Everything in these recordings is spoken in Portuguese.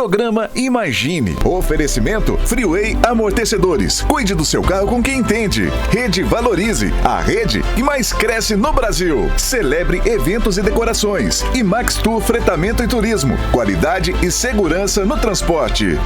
Programa Imagine. Oferecimento Freeway Amortecedores. Cuide do seu carro com quem entende. Rede Valorize, a rede que mais cresce no Brasil. Celebre eventos e decorações. E Max Tour Fretamento e Turismo. Qualidade e segurança no transporte.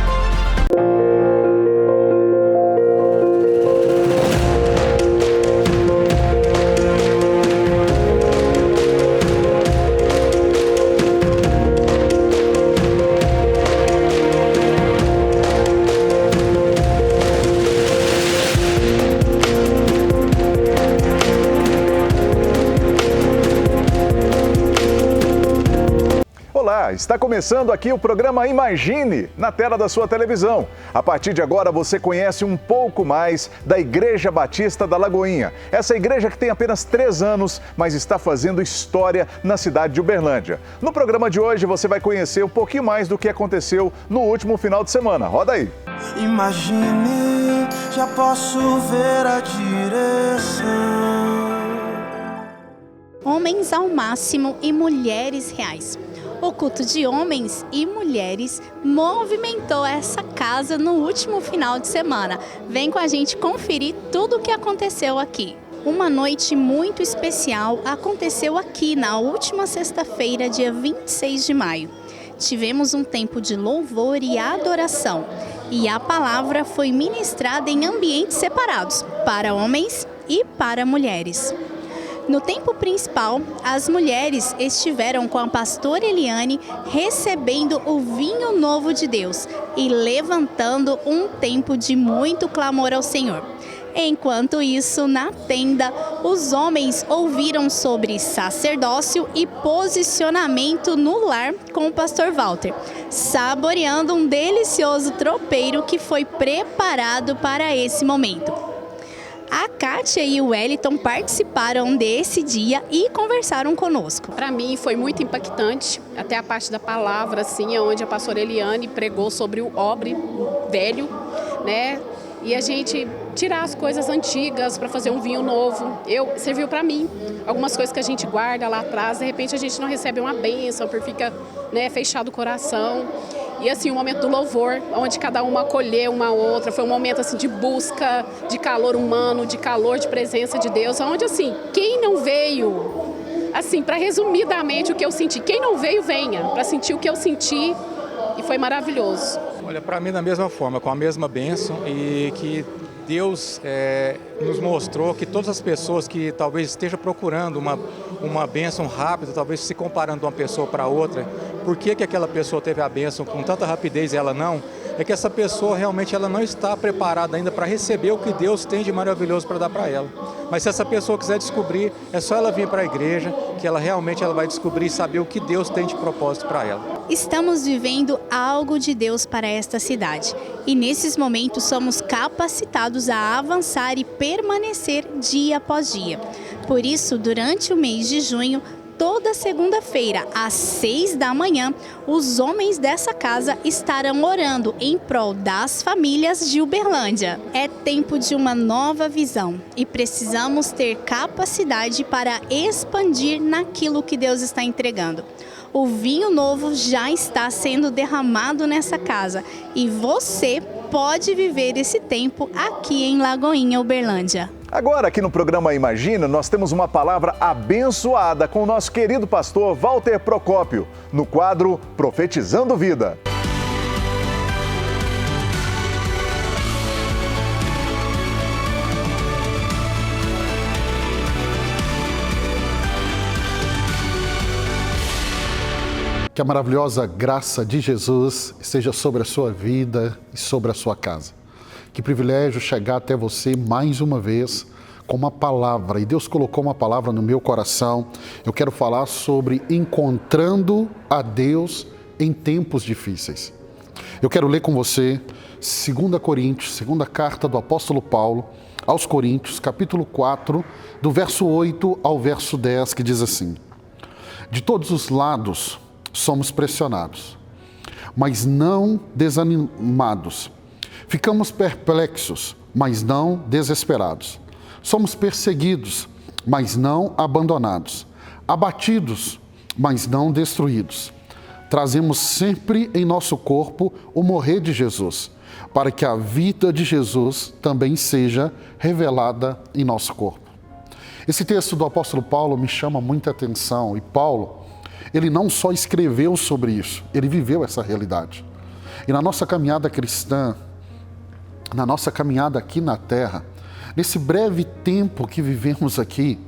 Está começando aqui o programa Imagine, na tela da sua televisão. A partir de agora você conhece um pouco mais da Igreja Batista da Lagoinha. Essa igreja que tem apenas 3 anos, mas está fazendo história na cidade de Uberlândia. No programa de hoje você vai conhecer um pouquinho mais do que aconteceu no último final de semana. Roda aí! Imagine, já posso ver a direção. Homens ao máximo e mulheres reais. O culto de homens e mulheres movimentou essa casa no último final de semana. Vem com a gente conferir tudo o que aconteceu aqui. Uma noite muito especial aconteceu aqui na última sexta-feira, dia 26 de maio. Tivemos um tempo de louvor e adoração. E a palavra foi ministrada em ambientes separados, para homens e para mulheres. No tempo principal, as mulheres estiveram com a pastora Eliane recebendo o vinho novo de Deus e levantando um tempo de muito clamor ao Senhor. Enquanto isso, na tenda, os homens ouviram sobre sacerdócio e posicionamento no lar com o pastor Walter, saboreando um delicioso tropeiro que foi preparado para esse momento. A Kátia e o Wellington participaram desse dia e conversaram conosco. Para mim foi muito impactante, até a parte da palavra, assim, onde a pastora Eliane pregou sobre o odre velho, né? E a gente tirar as coisas antigas para fazer um vinho novo. Serviu para mim. Algumas coisas que a gente guarda lá atrás, de repente a gente não recebe uma bênção, porque fica, né, fechado o coração. E assim, o momento do louvor, onde cada uma acolheu uma outra, foi um momento assim de busca, de calor humano, de calor de presença de Deus, onde assim, quem não veio, assim, para resumidamente o que eu senti, quem não veio, venha, para sentir o que eu senti, e foi maravilhoso. Olha, para mim da mesma forma, com a mesma bênção, e que Deus nos mostrou que todas as pessoas que talvez estejam procurando uma bênção rápida, talvez se comparando de uma pessoa para outra, por que aquela pessoa teve a bênção com tanta rapidez e ela não? É que essa pessoa realmente ela não está preparada ainda para receber o que Deus tem de maravilhoso para dar para ela. Mas se essa pessoa quiser descobrir, é só ela vir para a igreja, que ela realmente vai descobrir e saber o que Deus tem de propósito para ela. Estamos vivendo algo de Deus para esta cidade e nesses momentos somos capacitados a avançar e permanecer dia após dia. Por isso, durante o mês de junho, toda segunda-feira, às 6 da manhã, os homens dessa casa estarão orando em prol das famílias de Uberlândia. É tempo de uma nova visão e precisamos ter capacidade para expandir naquilo que Deus está entregando. O vinho novo já está sendo derramado nessa casa e você pode viver esse tempo aqui em Lagoinha, Uberlândia. Agora, aqui no programa Imagina, nós temos uma palavra abençoada com o nosso querido pastor Walter Procópio, no quadro Profetizando Vida. Que a maravilhosa graça de Jesus esteja sobre a sua vida e sobre a sua casa. Que privilégio chegar até você mais uma vez com uma palavra. E Deus colocou uma palavra no meu coração. Eu quero falar sobre encontrando a Deus em tempos difíceis. Eu quero ler com você 2 Coríntios, segunda carta do apóstolo Paulo aos Coríntios, capítulo 4, do verso 8 ao verso 10, que diz assim: de todos os lados somos pressionados, mas não desanimados. Ficamos perplexos, mas não desesperados. Somos perseguidos, mas não abandonados. Abatidos, mas não destruídos. trazemos sempre em nosso corpo o morrer de Jesus, para que a vida de Jesus também seja revelada em nosso corpo. Esse texto do apóstolo Paulo me chama muita atenção, e Paulo, ele não só escreveu sobre isso, ele viveu essa realidade. E na nossa caminhada cristã, na nossa caminhada aqui na terra, nesse breve tempo que vivemos aqui,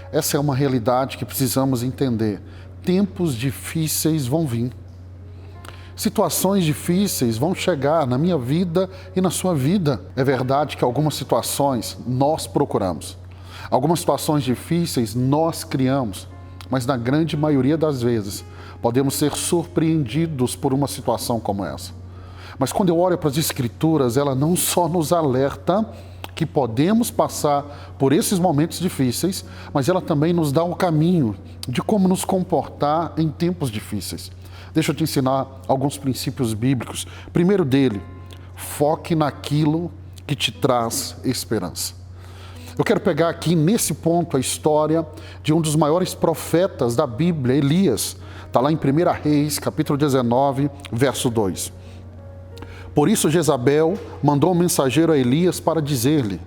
essa é uma realidade que precisamos entender. Tempos difíceis vão vir. Situações difíceis vão chegar na minha vida e na sua vida. É verdade que algumas situações nós procuramos. Algumas situações difíceis nós criamos. Mas na grande maioria das vezes, podemos ser surpreendidos por uma situação como essa. Mas quando eu olho para as Escrituras, ela não só nos alerta que podemos passar por esses momentos difíceis, mas ela também nos dá o caminho de como nos comportar em tempos difíceis. Deixa eu te ensinar alguns princípios bíblicos. Primeiro dele, foque naquilo que te traz esperança. Eu quero pegar aqui nesse ponto a história de um dos maiores profetas da Bíblia, Elias. Está lá em 1 Reis, capítulo 19, verso 2. Por isso Jezabel mandou um mensageiro a Elias para dizer-lhe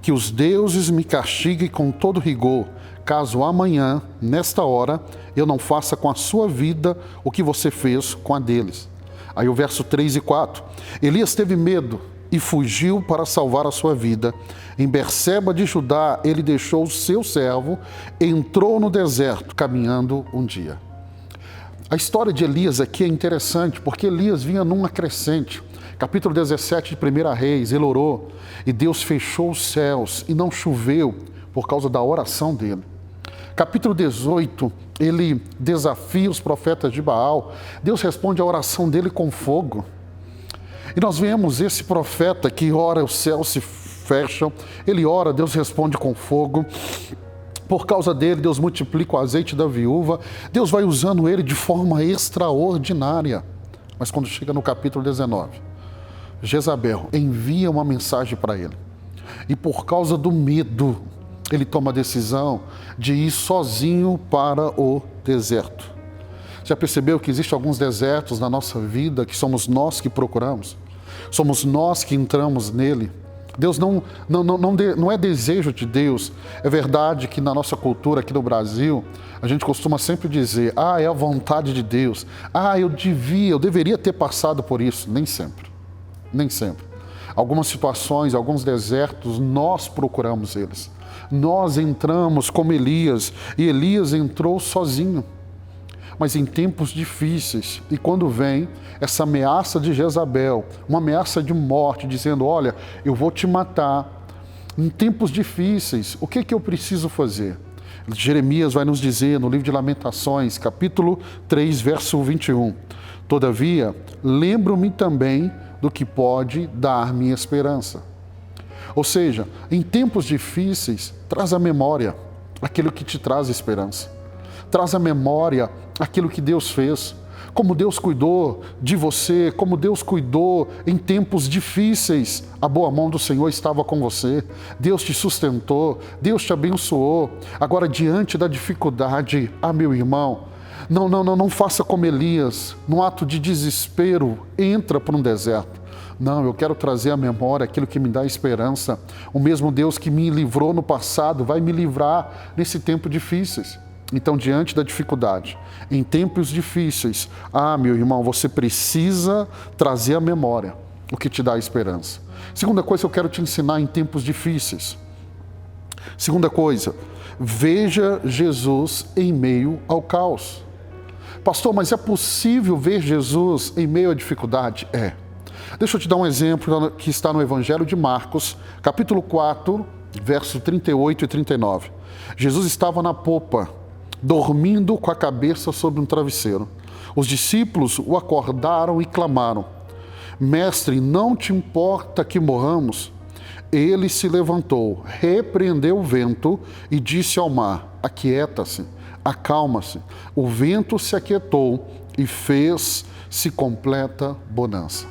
que os deuses me castiguem com todo rigor, caso amanhã, nesta hora, eu não faça com a sua vida o que você fez com a deles. Aí o verso 3 e 4. Elias teve medo e fugiu para salvar a sua vida. Em Berseba de Judá, ele deixou o seu servo, entrou no deserto, caminhando um dia. A história de Elias aqui é interessante, porque Elias vinha numa crescente. Capítulo 17 de 1 Reis, ele orou e Deus fechou os céus e não choveu por causa da oração dele. Capítulo 18, ele desafia os profetas de Baal. Deus responde a oração dele com fogo. E nós vemos esse profeta que ora, os céus se fecham, ele ora, Deus responde com fogo. Por causa dele, Deus multiplica o azeite da viúva. Deus vai usando ele de forma extraordinária. Mas quando chega no capítulo 19, Jezabel envia uma mensagem para ele. E por causa do medo, ele toma a decisão de ir sozinho para o deserto. Já percebeu que existem alguns desertos na nossa vida que somos nós que procuramos? Somos nós que entramos nele. Deus não é desejo de Deus. É verdade que na nossa cultura aqui no Brasil, a gente costuma sempre dizer, é a vontade de Deus. Eu deveria ter passado por isso. Nem sempre. Nem sempre. Algumas situações, alguns desertos, nós procuramos eles. Nós entramos como Elias, e Elias entrou sozinho. Mas em tempos difíceis, e quando vem essa ameaça de Jezabel, uma ameaça de morte, dizendo, olha, eu vou te matar. Em tempos difíceis, o que eu preciso fazer? Jeremias vai nos dizer no livro de Lamentações, capítulo 3, verso 21. Todavia, lembro-me também do que pode dar-me esperança. Ou seja, em tempos difíceis, traz à memória aquilo que te traz esperança. Traz à memória aquilo que Deus fez, como Deus cuidou de você, como Deus cuidou em tempos difíceis. A boa mão do Senhor estava com você, Deus te sustentou, Deus te abençoou. Agora, diante da dificuldade, meu irmão, não faça como Elias, num ato de desespero, entra para um deserto. Não, eu quero trazer à memória aquilo que me dá esperança. O mesmo Deus que me livrou no passado vai me livrar nesse tempo difíceis. Então, diante da dificuldade, em tempos difíceis, meu irmão, você precisa trazer à memória o que te dá esperança. Segunda coisa que eu quero te ensinar em tempos difíceis. Segunda coisa, veja Jesus em meio ao caos. Pastor, mas é possível ver Jesus em meio à dificuldade? É. Deixa eu te dar um exemplo que está no Evangelho de Marcos, capítulo 4, versos 38 e 39. Jesus estava na popa, dormindo com a cabeça sobre um travesseiro. Os discípulos o acordaram e clamaram, Mestre, não te importa que morramos? Ele se levantou, repreendeu o vento e disse ao mar, aquieta-se, acalma-se. O vento se aquietou e fez-se completa bonança.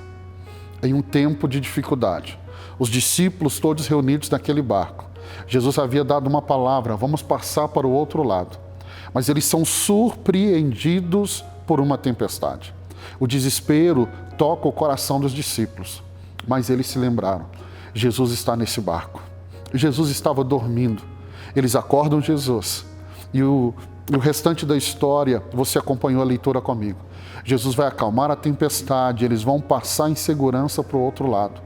Em um tempo de dificuldade, os discípulos todos reunidos naquele barco, Jesus havia dado uma palavra, vamos passar para o outro lado. Mas eles são surpreendidos por uma tempestade. O desespero toca o coração dos discípulos, mas eles se lembraram, Jesus está nesse barco. Jesus estava dormindo. Eles acordam Jesus. E o restante da história, você acompanhou a leitura comigo. Jesus vai acalmar a tempestade, eles vão passar em segurança para o outro lado.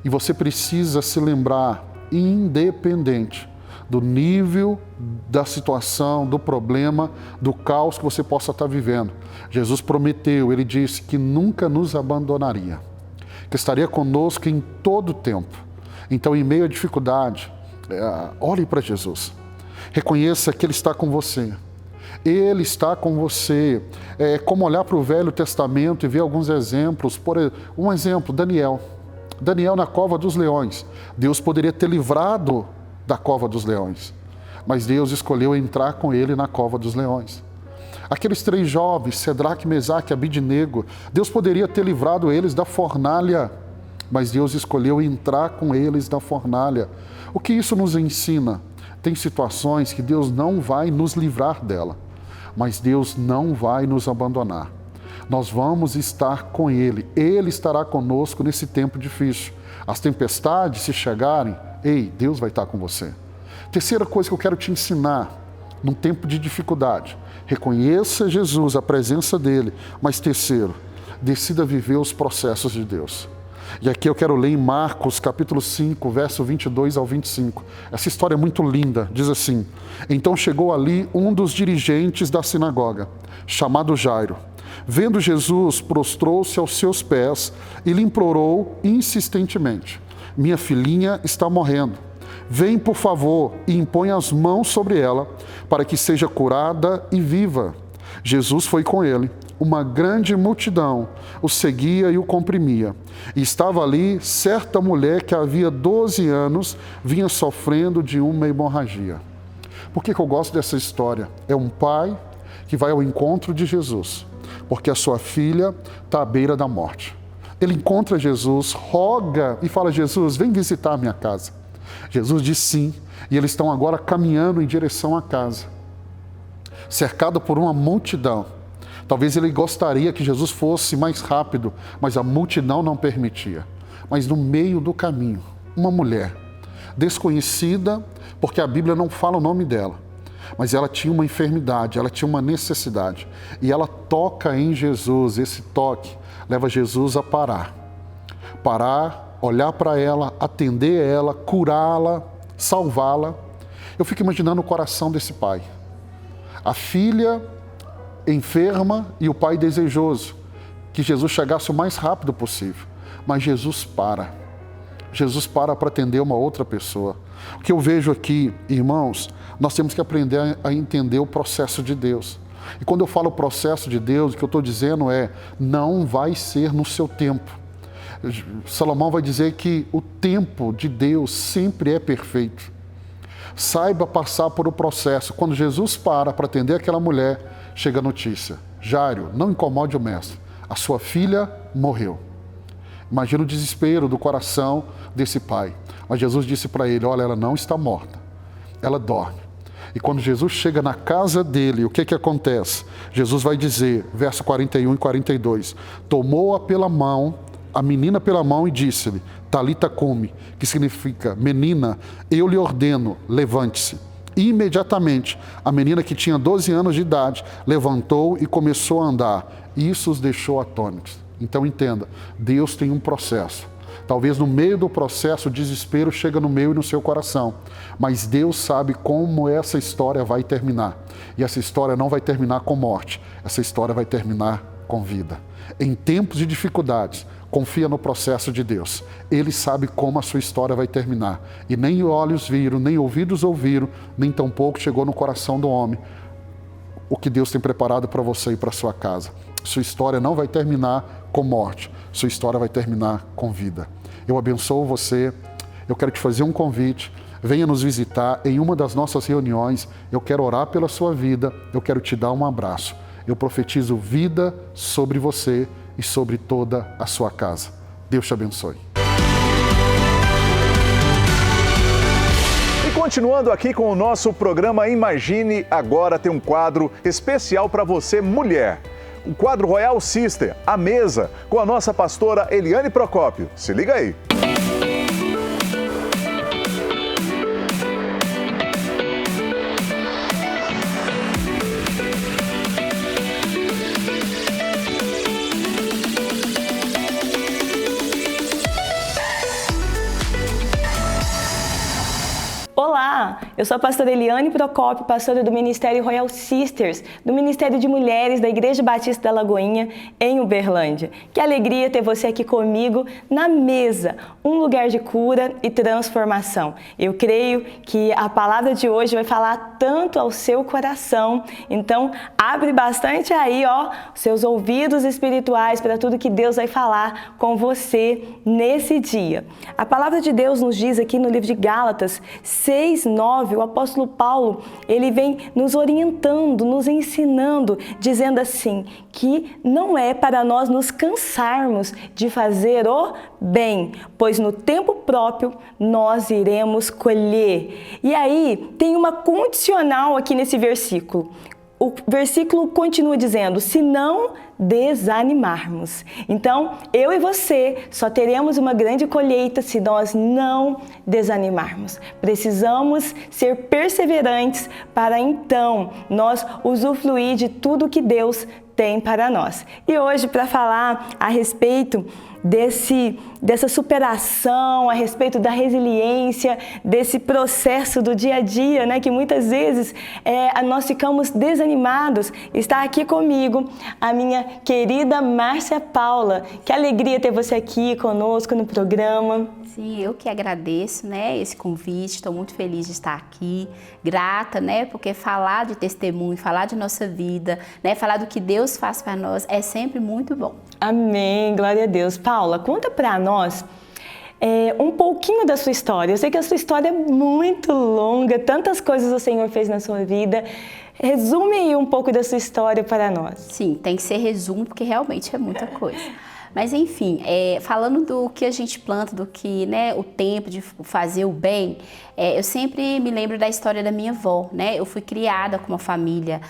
E você precisa se lembrar, independente do nível da situação, do problema, do caos que você possa estar vivendo. Jesus prometeu, ele disse que nunca nos abandonaria, que estaria conosco em todo o tempo. Então, em meio à dificuldade, olhe para Jesus. Reconheça que Ele está com você. Ele está com você. É como olhar para o Velho Testamento e ver alguns exemplos. Um exemplo, Daniel. Daniel na cova dos leões. Deus poderia ter livrado da cova dos leões, mas Deus escolheu entrar com ele na cova dos leões. Aqueles 3 jovens, Sedraque, Mesaque e Abidnego, Deus poderia ter livrado eles da fornalha, mas Deus escolheu entrar com eles na fornalha. O que isso nos ensina? Tem situações que Deus não vai nos livrar dela, mas Deus não vai nos abandonar. Nós vamos estar com Ele, Ele estará conosco nesse tempo difícil. As tempestades, se chegarem, ei, Deus vai estar com você. Terceira coisa que eu quero te ensinar, num tempo de dificuldade, reconheça Jesus, a presença dEle, mas terceiro, decida viver os processos de Deus. E aqui eu quero ler em Marcos, capítulo 5, verso 22 ao 25. Essa história é muito linda, diz assim: Então chegou ali um dos dirigentes da sinagoga, chamado Jairo. Vendo Jesus, prostrou-se aos seus pés e lhe implorou insistentemente: Minha filhinha está morrendo. Vem, por favor, e impõe as mãos sobre ela, para que seja curada e viva. Jesus foi com ele. Uma grande multidão o seguia e o comprimia. E estava ali certa mulher que havia 12 anos vinha sofrendo de uma hemorragia. Por que eu gosto dessa história? É um pai que vai ao encontro de Jesus, porque a sua filha está à beira da morte. Ele encontra Jesus, roga e fala: Jesus, vem visitar a minha casa. Jesus diz sim, e eles estão agora caminhando em direção à casa, cercado por uma multidão. Talvez ele gostaria que Jesus fosse mais rápido, mas a multidão não permitia. Mas no meio do caminho, uma mulher desconhecida, porque a Bíblia não fala o nome dela, mas ela tinha uma enfermidade, ela tinha uma necessidade, e ela toca em Jesus. Esse toque leva Jesus a parar, olhar para ela, atender ela, curá-la, salvá-la. Eu fico imaginando o coração desse pai, a filha enferma e o pai desejoso que Jesus chegasse o mais rápido possível, mas Jesus para atender uma outra pessoa. O que eu vejo aqui, irmãos, nós temos que aprender a entender o processo de Deus. E quando eu falo processo de Deus, o que eu estou dizendo é: não vai ser no seu tempo. Salomão vai dizer que o tempo de Deus sempre é perfeito. Saiba passar por o processo. Quando Jesus para atender aquela mulher, chega a notícia: Jairo, não incomode o mestre, a sua filha morreu. Imagina o desespero do coração desse pai. Mas Jesus disse para ele: olha, ela não está morta, ela dorme. E quando Jesus chega na casa dele, o que acontece? Jesus vai dizer, verso 41 e 42, tomou-a pela mão, a menina pela mão, e disse-lhe: Talita cumi, que significa: menina, eu lhe ordeno, levante-se. E imediatamente, a menina, que tinha 12 anos de idade, levantou e começou a andar. Isso os deixou atônitos. Então entenda, Deus tem um processo. Talvez no meio do processo o desespero chega no meu e no seu coração, mas Deus sabe como essa história vai terminar. E essa história não vai terminar com morte, essa história vai terminar com vida. Em tempos de dificuldades, confia no processo de Deus. Ele sabe como a sua história vai terminar. E nem olhos viram, nem ouvidos ouviram, nem tampouco chegou no coração do homem o que Deus tem preparado para você e para sua casa. Sua história não vai terminar com morte, sua história vai terminar com vida. Eu abençoo você, eu quero te fazer um convite, venha nos visitar em uma das nossas reuniões, eu quero orar pela sua vida, eu quero te dar um abraço. Eu profetizo vida sobre você e sobre toda a sua casa. Deus te abençoe. E continuando aqui com o nosso programa Imagine, agora tem um quadro especial para você, mulher. o quadro Royal Sister, A Mesa, com a nossa pastora Eliane Procópio. Se liga aí. Olá, eu sou a pastora Eliane Procópio, pastora do Ministério Royal Sisters, do Ministério de Mulheres da Igreja Batista da Lagoinha, em Uberlândia. Que alegria ter você aqui comigo na mesa, um lugar de cura e transformação. Eu creio que a palavra de hoje vai falar tanto ao seu coração, então abre bastante aí, seus ouvidos espirituais para tudo que Deus vai falar com você nesse dia. A palavra de Deus nos diz aqui no livro de Gálatas 6:9, o apóstolo Paulo, ele vem nos orientando, nos ensinando, dizendo assim, que não é para nós nos cansarmos de fazer o bem, pois no tempo próprio nós iremos colher. E aí tem uma condicional aqui nesse versículo. O versículo continua dizendo, se não desanimarmos. Então, eu e você só teremos uma grande colheita se nós não desanimarmos. Precisamos ser perseverantes para então nós usufruir de tudo que Deus tem para nós. E hoje, para falar a respeito dessa superação, a respeito da resiliência, desse processo do dia a dia, né, que muitas vezes nós ficamos desanimados. Está aqui comigo a minha querida Márcia Paula. Que alegria ter você aqui conosco no programa. Sim, eu que agradeço, né, esse convite, estou muito feliz de estar aqui, grata, né, porque falar de testemunho, falar de nossa vida, né, falar do que Deus faz para nós é sempre muito bom. Amém, glória a Deus. Paula, conta para nós um pouquinho da sua história. Eu sei que a sua história é muito longa, tantas coisas o Senhor fez na sua vida. Resume aí um pouco da sua história para nós. Sim, tem que ser resumo, porque realmente é muita coisa. Mas enfim, falando do que a gente planta, do que, né, o tempo de fazer o bem, eu sempre me lembro da história da minha avó, né? Eu fui criada com uma família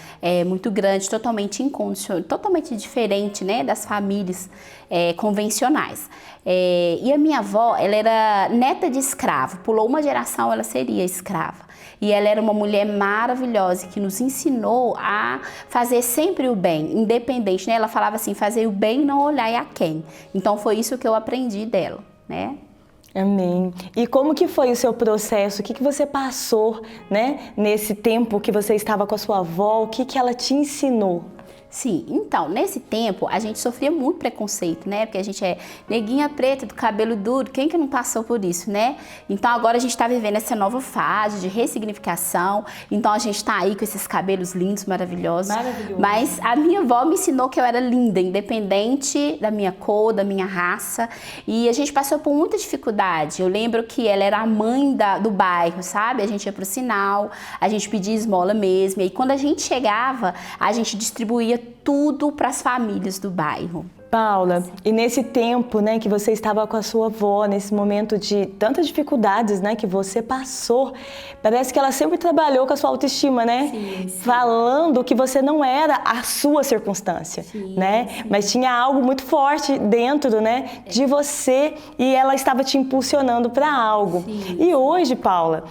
muito grande, totalmente incondicional, totalmente diferente, né, das famílias convencionais. E a minha avó, ela era neta de escravo, pulou uma geração, ela seria escrava. E ela era uma mulher maravilhosa que nos ensinou a fazer sempre o bem, independente, né? Ela falava assim, fazer o bem e não olhar a quem. Então foi isso que eu aprendi dela, né? Amém. E como que foi o seu processo? O que você passou, né, nesse tempo que você estava com a sua avó? O que ela te ensinou? Sim, então, nesse tempo a gente sofria muito preconceito, né? Porque a gente é neguinha preta, do cabelo duro, quem que não passou por isso, né? Então agora a gente está vivendo essa nova fase de ressignificação, então a gente está aí com esses cabelos lindos, maravilhosos. Maravilhoso. Mas a minha avó me ensinou que eu era linda, independente da minha cor, da minha raça, e a gente passou por muita dificuldade. Eu lembro que ela era a mãe do bairro, sabe? A gente ia pro sinal, a gente pedia esmola mesmo, e quando a gente chegava, a gente distribuía tudo para as famílias do bairro. Paula, e nesse tempo, né, que você estava com a sua avó, nesse momento de tantas dificuldades, né, que você passou, parece que ela sempre trabalhou com a sua autoestima, né? Sim, sim. Falando que você não era a sua circunstância, sim, né? Sim. Mas tinha algo muito forte dentro, né, de você e ela estava te impulsionando para algo. Sim. E hoje, Paula,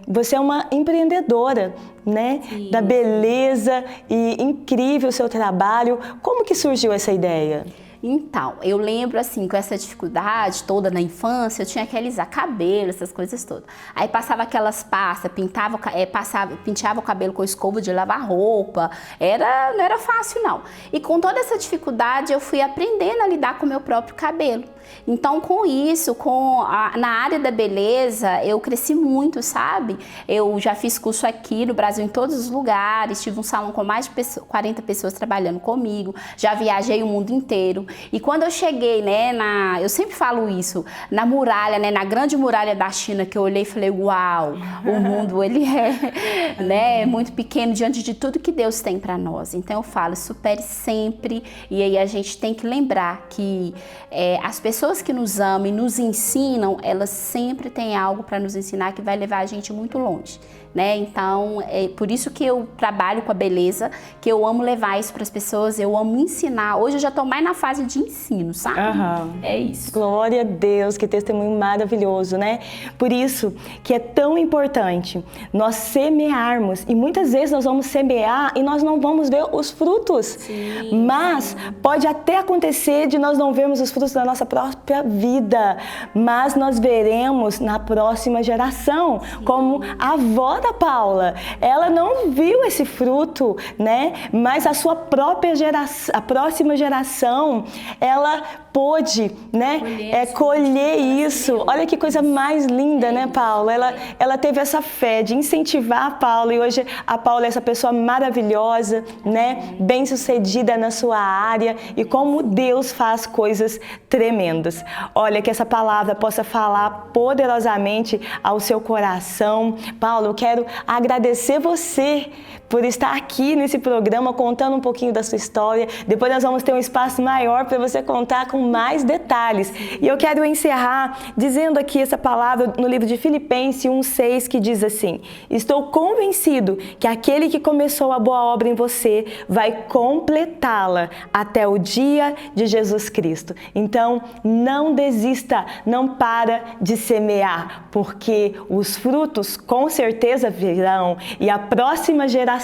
você é uma empreendedora, né, sim, da beleza, e incrível o seu trabalho. Como que surgiu essa ideia? Então, eu lembro assim, com essa dificuldade toda na infância, eu tinha que alisar cabelo, essas coisas todas. Aí passava aquelas pastas, penteava o cabelo com escova de lavar roupa, não era fácil não. E com toda essa dificuldade eu fui aprendendo a lidar com o meu próprio cabelo. Então com isso, na área da beleza, eu cresci muito, sabe? Eu já fiz curso aqui no Brasil, em todos os lugares, tive um salão com mais de 40 pessoas trabalhando comigo, já viajei o mundo inteiro. E quando eu cheguei, né, eu sempre falo isso, na muralha, né, na grande muralha da China, que eu olhei e falei, uau, o mundo, ele é, né, muito pequeno diante de tudo que Deus tem para nós. Então eu falo, supere sempre, e aí a gente tem que lembrar que as pessoas que nos amam e nos ensinam, elas sempre têm algo para nos ensinar que vai levar a gente muito longe. Né? Então, é por isso que eu trabalho com a beleza, que eu amo levar isso para as pessoas, eu amo ensinar. Hoje eu já estou mais na fase de ensino, sabe? É isso. Glória a Deus, que testemunho maravilhoso, né? Por isso que é tão importante nós semearmos, e muitas vezes nós vamos semear e nós não vamos ver os frutos. Sim. Mas pode até acontecer de nós não vermos os frutos da nossa própria vida, mas nós veremos na próxima geração. Sim. Como a avó da Paula, ela não viu esse fruto, né? Mas a sua própria geração, a próxima geração, ela pôde, né, colher isso. Olha que coisa mais linda, né, Paula? Ela teve essa fé de incentivar a Paula, e hoje a Paula é essa pessoa maravilhosa, né, bem-sucedida na sua área, e como Deus faz coisas tremendas. Olha, que essa palavra possa falar poderosamente ao seu coração. Paulo, eu quero agradecer você por estar aqui nesse programa contando um pouquinho da sua história. Depois nós vamos ter um espaço maior para você contar com mais detalhes. E eu quero encerrar dizendo aqui essa palavra no livro de Filipenses 1:6, que diz assim: estou convencido que aquele que começou a boa obra em você vai completá-la até o dia de Jesus Cristo. Então, não desista, não para de semear, porque os frutos com certeza virão, e a próxima geração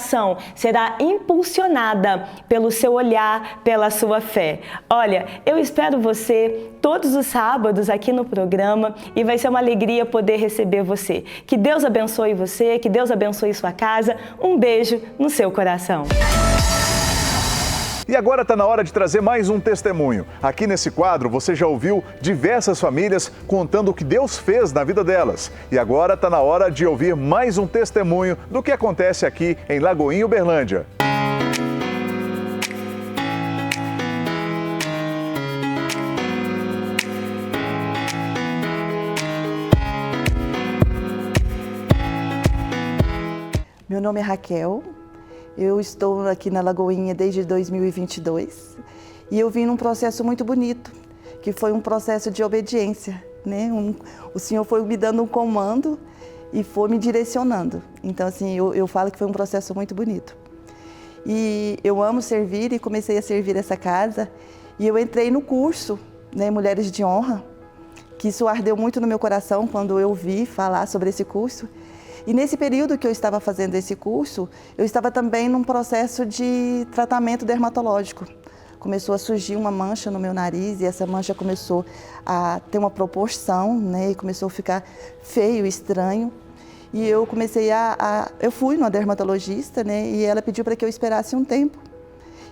será impulsionada pelo seu olhar, pela sua fé. Olha, eu espero você todos os sábados aqui no programa, e vai ser uma alegria poder receber você. Que Deus abençoe você, que Deus abençoe sua casa. Um beijo no seu coração. E agora está na hora de trazer mais um testemunho. Aqui nesse quadro você já ouviu diversas famílias contando o que Deus fez na vida delas. E agora está na hora de ouvir mais um testemunho do que acontece aqui em Lagoinha, Uberlândia. Meu nome é Raquel. Eu estou aqui na Lagoinha desde 2022 e eu vim num processo muito bonito, que foi um processo de obediência, né? O Senhor foi me dando um comando e foi me direcionando. Então, assim, eu falo que foi um processo muito bonito. E eu amo servir e comecei a servir essa casa, e eu entrei no curso, né, Mulheres de Honra, que isso ardeu muito no meu coração quando eu ouvi falar sobre esse curso. E nesse período que eu estava fazendo esse curso, eu estava também num processo de tratamento dermatológico. Começou a surgir uma mancha no meu nariz, e essa mancha começou a ter uma proporção, né? E começou a ficar feio, estranho. E eu comecei eu fui numa dermatologista, né? E ela pediu para que eu esperasse um tempo.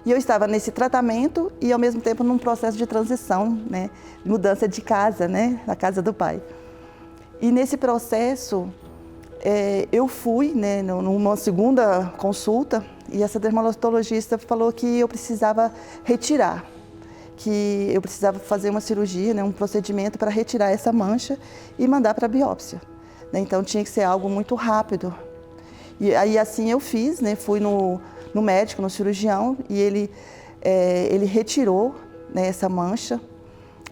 E eu estava nesse tratamento e ao mesmo tempo num processo de transição, né? Mudança de casa, né? Na casa do pai. E nesse processo, eu fui, né, numa segunda consulta, e essa dermatologista falou que eu precisava retirar, que eu precisava fazer uma cirurgia, né, um procedimento para retirar essa mancha e mandar para a biópsia. Né, então tinha que ser algo muito rápido. E aí assim eu fiz, né, fui no médico, no cirurgião, e ele retirou, né, essa mancha,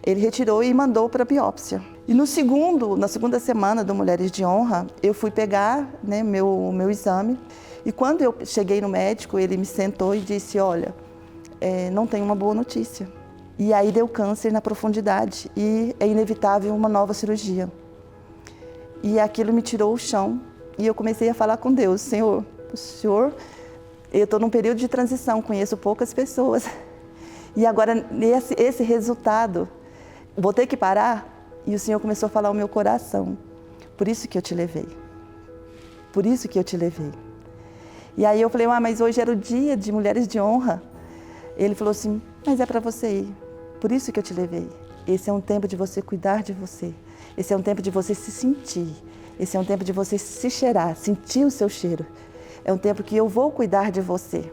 ele retirou e mandou para a biópsia. E na segunda semana do Mulheres de Honra, eu fui pegar, né, meu exame, e quando eu cheguei no médico, ele me sentou e disse: olha, não tem uma boa notícia. E aí deu câncer na profundidade e é inevitável uma nova cirurgia. E aquilo me tirou o chão, e eu comecei a falar com Deus: Senhor, eu estou num período de transição, conheço poucas pessoas, e agora esse resultado, vou ter que parar? E o Senhor começou a falar ao meu coração: por isso que eu te levei. Por isso que eu te levei. E aí eu falei: mas hoje era o dia de Mulheres de Honra. Ele falou assim: mas é para você ir. Por isso que eu te levei. Esse é um tempo de você cuidar de você. Esse é um tempo de você se sentir. Esse é um tempo de você se cheirar, sentir o seu cheiro. É um tempo que eu vou cuidar de você.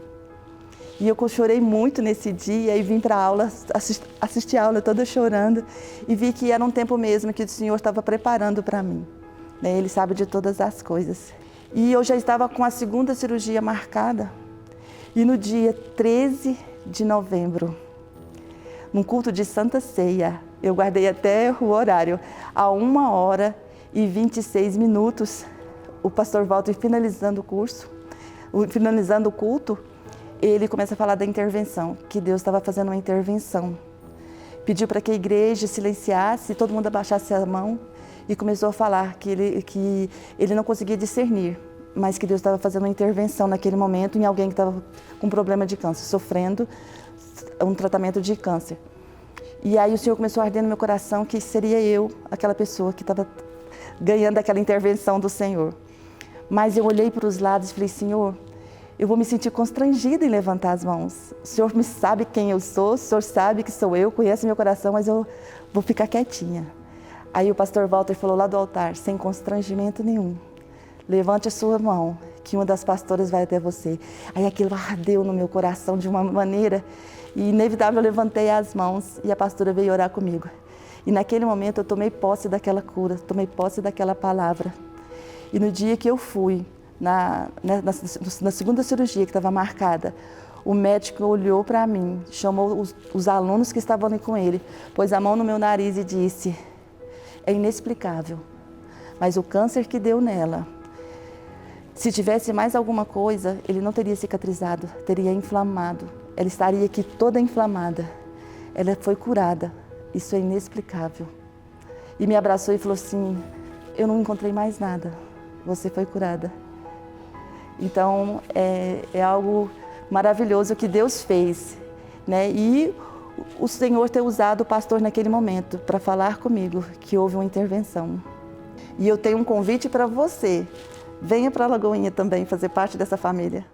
E eu chorei muito nesse dia e vim para a aula, assisti a aula toda chorando e vi que era um tempo mesmo que o Senhor estava preparando para mim. Ele sabe de todas as coisas. E eu já estava com a segunda cirurgia marcada. E no dia 13 de novembro, num culto de Santa Ceia, eu guardei até o horário, a 1h26, o pastor Walter finalizando o culto, ele começa a falar da intervenção, que Deus estava fazendo uma intervenção. Pediu para que a igreja silenciasse, todo mundo abaixasse a mão e começou a falar que ele não conseguia discernir, mas que Deus estava fazendo uma intervenção naquele momento em alguém que estava com problema de câncer, sofrendo um tratamento de câncer. E aí o Senhor começou a arder no meu coração que seria eu, aquela pessoa que estava ganhando aquela intervenção do Senhor. Mas eu olhei para os lados e falei, Senhor, eu vou me sentir constrangida em levantar as mãos. O Senhor me sabe quem eu sou, o Senhor sabe que sou eu, conhece meu coração, mas eu vou ficar quietinha. Aí o pastor Walter falou lá do altar, sem constrangimento nenhum, levante a sua mão, que uma das pastoras vai até você. Aí aquilo ardeu no meu coração de uma maneira, e inevitável eu levantei as mãos e a pastora veio orar comigo. E naquele momento eu tomei posse daquela cura, tomei posse daquela palavra. E no dia que eu fui, na segunda cirurgia que estava marcada, o médico olhou para mim, chamou os alunos que estavam ali com ele, pôs a mão no meu nariz e disse, é inexplicável, mas o câncer que deu nela, se tivesse mais alguma coisa, ele não teria cicatrizado, teria inflamado, ela estaria aqui toda inflamada, ela foi curada, isso é inexplicável. E me abraçou e falou assim, eu não encontrei mais nada, você foi curada. Então, é algo maravilhoso que Deus fez, né? E o Senhor ter usado o pastor naquele momento para falar comigo que houve uma intervenção. E eu tenho um convite para você. Venha para a Lagoinha também fazer parte dessa família.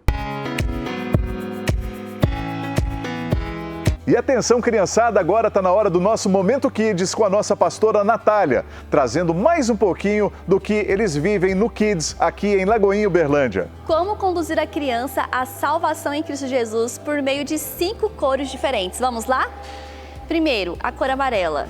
E atenção, criançada, agora está na hora do nosso Momento Kids com a nossa pastora Natália, trazendo mais um pouquinho do que eles vivem no Kids aqui em Lagoinha, Uberlândia. Como conduzir a criança à salvação em Cristo Jesus por meio de 5 cores diferentes. Vamos lá? Primeiro, a cor amarela.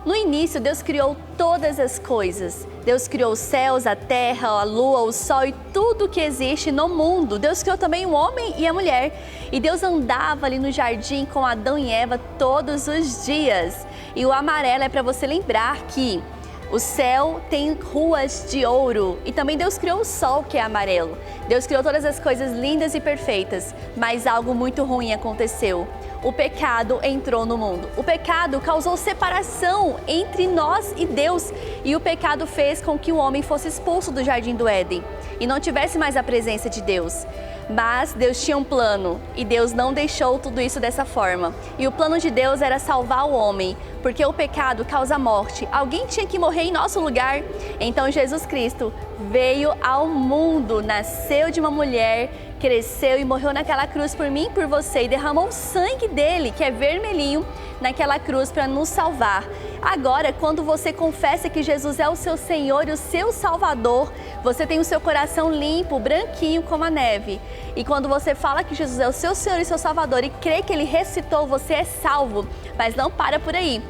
No início, Deus criou todas as coisas. Deus criou os céus, a terra, a lua, o sol e tudo que existe no mundo. Deus criou também o homem e a mulher. E Deus andava ali no jardim com Adão e Eva todos os dias. E o amarelo é para você lembrar que o céu tem ruas de ouro. E também Deus criou o sol, que é amarelo. Deus criou todas as coisas lindas e perfeitas. Mas algo muito ruim aconteceu. O pecado entrou no mundo. O pecado causou separação entre nós e Deus. E o pecado fez com que o homem fosse expulso do jardim do Éden e não tivesse mais a presença de Deus. Mas Deus tinha um plano e Deus não deixou tudo isso dessa forma. E o plano de Deus era salvar o homem, porque o pecado causa morte. Alguém tinha que morrer em nosso lugar. Então Jesus Cristo veio ao mundo, nasceu de uma mulher, cresceu e morreu naquela cruz por mim e por você e derramou o sangue dele, que é vermelhinho, naquela cruz para nos salvar. Agora, quando você confessa que Jesus é o seu Senhor e o seu Salvador, você tem o seu coração limpo, branquinho como a neve. E quando você fala que Jesus é o seu Senhor e seu Salvador e crê que Ele ressuscitou, você é salvo. Mas não para por aí.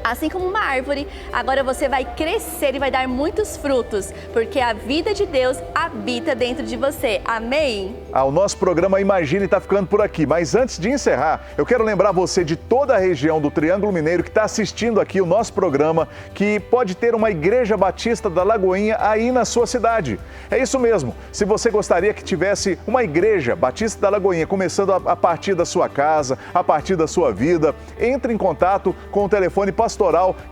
Assim como uma árvore, agora você vai crescer e vai dar muitos frutos, porque a vida de Deus habita dentro de você. Amém? O nosso programa Imagine está ficando por aqui, mas antes de encerrar, eu quero lembrar você de toda a região do Triângulo Mineiro que está assistindo aqui o nosso programa, que pode ter uma Igreja Batista da Lagoinha aí na sua cidade. É isso mesmo, se você gostaria que tivesse uma Igreja Batista da Lagoinha, começando a partir da sua casa, a partir da sua vida, entre em contato com o telefone pastoral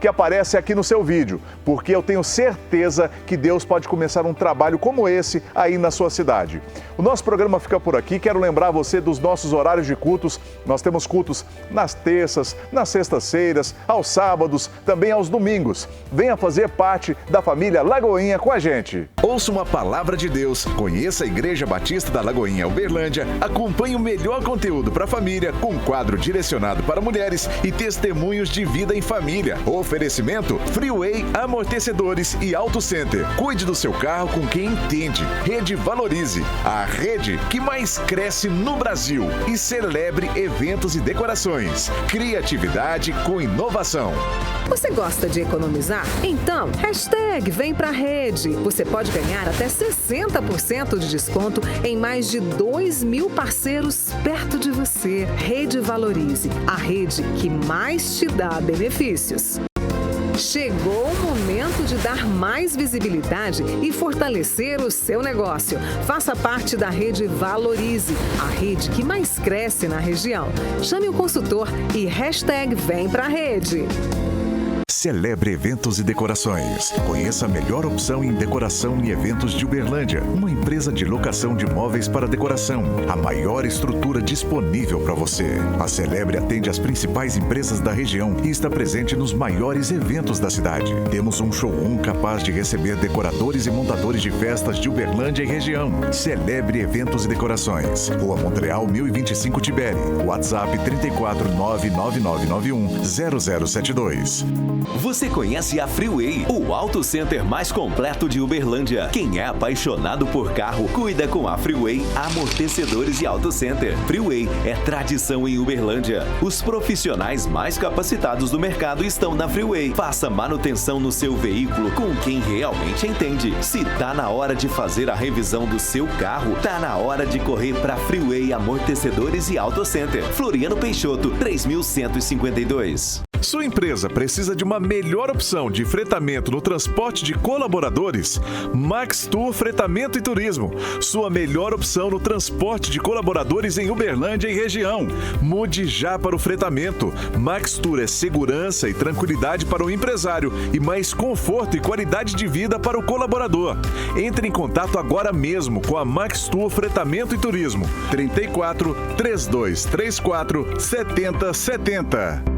que aparece aqui no seu vídeo, porque eu tenho certeza que Deus pode começar um trabalho como esse aí na sua cidade. O nosso programa fica por aqui. Quero lembrar você dos nossos horários de cultos. Nós temos cultos nas terças, nas sextas-feiras, aos sábados, também aos domingos. Venha fazer parte da família Lagoinha com a gente. Ouça uma palavra de Deus, conheça a Igreja Batista da Lagoinha, Uberlândia, acompanhe o melhor conteúdo para a família com um quadro direcionado para mulheres e testemunhos de vida em família. família. Oferecimento Freeway Amortecedores e Auto Center. Cuide do seu carro com quem entende. Rede Valorize, a rede que mais cresce no Brasil. E celebre eventos e decorações. Criatividade com inovação. Você gosta de economizar? Então, #Vem pra Rede. Você pode ganhar até 60% de desconto em mais de 2.000 parceiros perto de você. Rede Valorize, a rede que mais te dá benefícios. Chegou o momento de dar mais visibilidade e fortalecer o seu negócio. Faça parte da Rede Valorize, a rede que mais cresce na região. Chame o consultor e #Vem pra Rede. Celebre eventos e decorações. Conheça a melhor opção em decoração e eventos de Uberlândia. Uma empresa de locação de móveis para decoração. A maior estrutura disponível para você. A Celebre atende as principais empresas da região e está presente nos maiores eventos da cidade. Temos um showroom capaz de receber decoradores e montadores de festas de Uberlândia e região. Celebre Eventos e Decorações. Rua Montreal 1025 Tibere. WhatsApp 34999910072. Você conhece a Freeway, o Auto Center mais completo de Uberlândia. Quem é apaixonado por carro, cuida com a Freeway Amortecedores e Auto Center. Freeway é tradição em Uberlândia. Os profissionais mais capacitados do mercado estão na Freeway. Faça manutenção no seu veículo com quem realmente entende. Se tá na hora de fazer a revisão do seu carro, tá na hora de correr para Freeway Amortecedores e Auto Center. Floriano Peixoto, 3152. Sua empresa precisa de uma melhor opção de fretamento no transporte de colaboradores? Max Tour Fretamento e Turismo. Sua melhor opção no transporte de colaboradores em Uberlândia e região. Mude já para o fretamento. Max Tour é segurança e tranquilidade para o empresário e mais conforto e qualidade de vida para o colaborador. Entre em contato agora mesmo com a Max Tour Fretamento e Turismo. 34 3234 7070.